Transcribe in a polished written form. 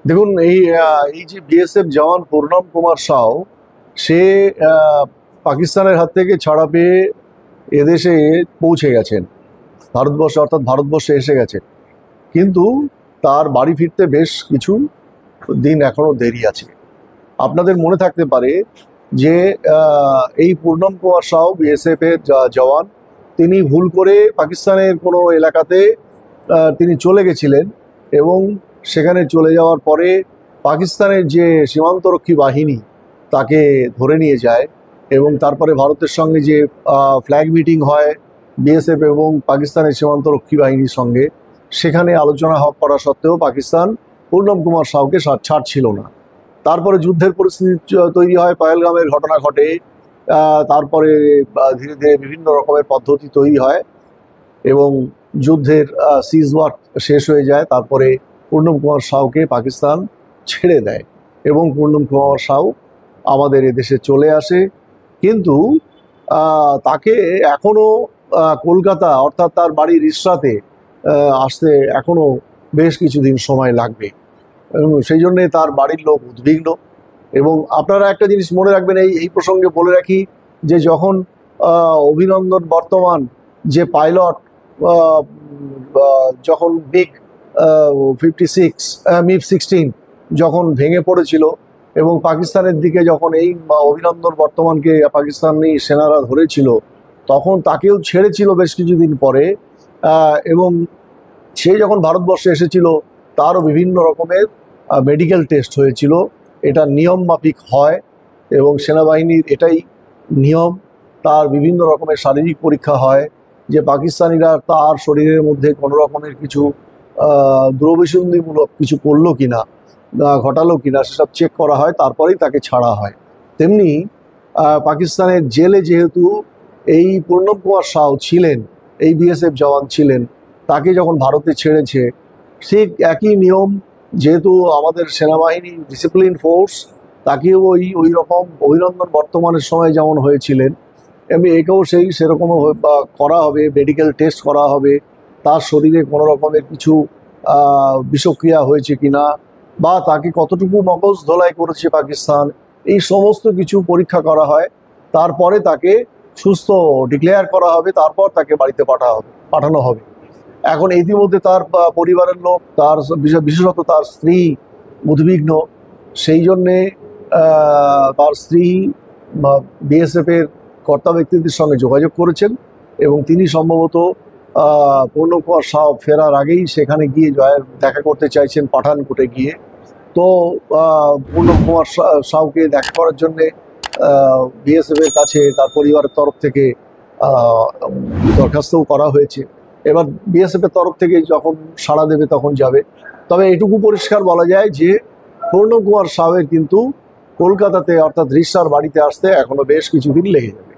দেখুন, এই যে বিএসএফ জওয়ান পূর্ণম কুমার সাউ, সে পাকিস্তানের হাত থেকে ছাড়া পেয়ে এদেশে পৌঁছে গেছেন, ভারতবর্ষে অর্থাৎ ভারতবর্ষে এসে গেছেন। কিন্তু তার বাড়ি ফিরতে বেশ কিছু দিন এখনো দেরি আছে। আপনাদের মনে থাকতে পারে যে এই পূর্ণম কুমার সাউ বিএসএফ এর জওয়ান, তিনি ভুল করে পাকিস্তানের কোনো এলাকাতে তিনি চলে গেছিলেন, এবং সেখানে চলে যাওয়ার পরে পাকিস্তানের যে সীমান্তরক্ষী বাহিনী তাকে ধরে নিয়ে যায়, এবং তারপরে ভারতের সঙ্গে যে ফ্ল্যাগ মিটিং হয় বিএসএফ এবং পাকিস্তানের সীমান্তরক্ষী বাহিনীর সঙ্গে, সেখানে আলোচনা করা সত্ত্বেও পাকিস্তান পূর্ণম কুমার সাউকে ছাড়ছিল না। তারপরে যুদ্ধের পরিস্থিতি তৈরি হয়, পহেলগামের ঘটনা ঘটে, তারপরে ধীরে ধীরে বিভিন্ন রকমের পদ্ধতি তৈরি হয় এবং যুদ্ধের সিজ ওয়ার শেষ হয়ে যায়। তারপরে পূর্ণম কুমার সাউকে পাকিস্তান ছেড়ে দেয় এবং পূর্ণম কুমার সাউ আমাদের এদেশে চলে আসে। কিন্তু তাকে এখনও কলকাতা অর্থাৎ তার বাড়ি রিসরাতে আসতে এখনও বেশ কিছুদিন সময় লাগবে, এবং সেই জন্যে তার বাড়ির লোক উদ্বিগ্ন। এবং আপনারা একটা জিনিস মনে রাখবেন, এই প্রসঙ্গে বলে রাখি যে যখন অভিনন্দন বর্তমান যে পাইলট, যখন MiG-16 যখন ভেঙে পড়েছিল এবং পাকিস্তানের দিকে যখন এই অভিনন্দন বর্তমানকে পাকিস্তানি সেনারা ধরেছিল, তখন তাকেও ছেড়েছিল বেশ কিছুদিন পরে। এবং সে যখন ভারতবর্ষে এসেছিল, তারও বিভিন্ন রকমের মেডিকেল টেস্ট হয়েছিল। এটা নিয়ম মাফিক হয় এবং সেনাবাহিনীর এটাই নিয়ম। তার বিভিন্ন রকমের শারীরিক পরীক্ষা হয় যে পাকিস্তানিরা তার শরীরের মধ্যে কোনো রকমের কিছু দ্রব্যসন্ধিমূলক কিছু করলো কিনা, ঘটালো কিনা, সেসব চেক করা হয়, তারপরেই তাকে ছাড়া হয়। তেমনি পাকিস্তানের জেলে যেহেতু এই পূর্ণম কুমার সাউ ছিলেন, এই বিএসএফ জওয়ান ছিলেন, তাকে যখন ভারতে ছেড়েছে, ঠিক একই নিয়ম, যেহেতু আমাদের সেনাবাহিনী ডিসিপ্লিন ফোর্স, তাকেও ওই রকম অভিনন্দন বর্তমানের সময় যেমন হয়েছিলেন, একেও সেরকম করা হবে, মেডিকেল টেস্ট করা হবে, তার শরীরে কোনো রকমের কিছু বিষক্রিয়া হয়েছে কিনা, বা তাকে কতটুকু মগজ ধোলাই করেছে পাকিস্তান, এই সমস্ত কিছু পরীক্ষা করা হয়। তারপরে তাকে সুস্থ ডিক্লেয়ার করা হবে, তারপর তাকে বাড়িতে পাঠানো হবে। এখন ইতিমধ্যে তার পরিবারের লোক, তার বিশেষত তার স্ত্রী উদ্বিগ্ন। সেই জন্যে তার স্ত্রী বিএসএফের কর্তা ব্যক্তিদের সঙ্গে যোগাযোগ করেছেন, এবং তিনি সম্ভবত পূর্ণম কুমার সাউ ফেরার আগেই সেখানে গিয়ে দেখা করতে চাইছেন পাঠানকোটে গিয়ে। তো পূর্ণম কুমার সাউকে দেখা করার জন্যে বিএসএফের কাছে তার পরিবারের তরফ থেকে দরখাস্তও করা হয়েছে। এবার বিএসএফের তরফ থেকে যখন সাড়া দেবে তখন যাবে। তবে এটুকু পরিষ্কার বলা যায় যে পূর্ণম কুমার সাউয়ের কিন্তু কলকাতাতে অর্থাৎ রিসার বাড়িতে আসতে এখনো বেশ কিছুদিন লেগে যাবে।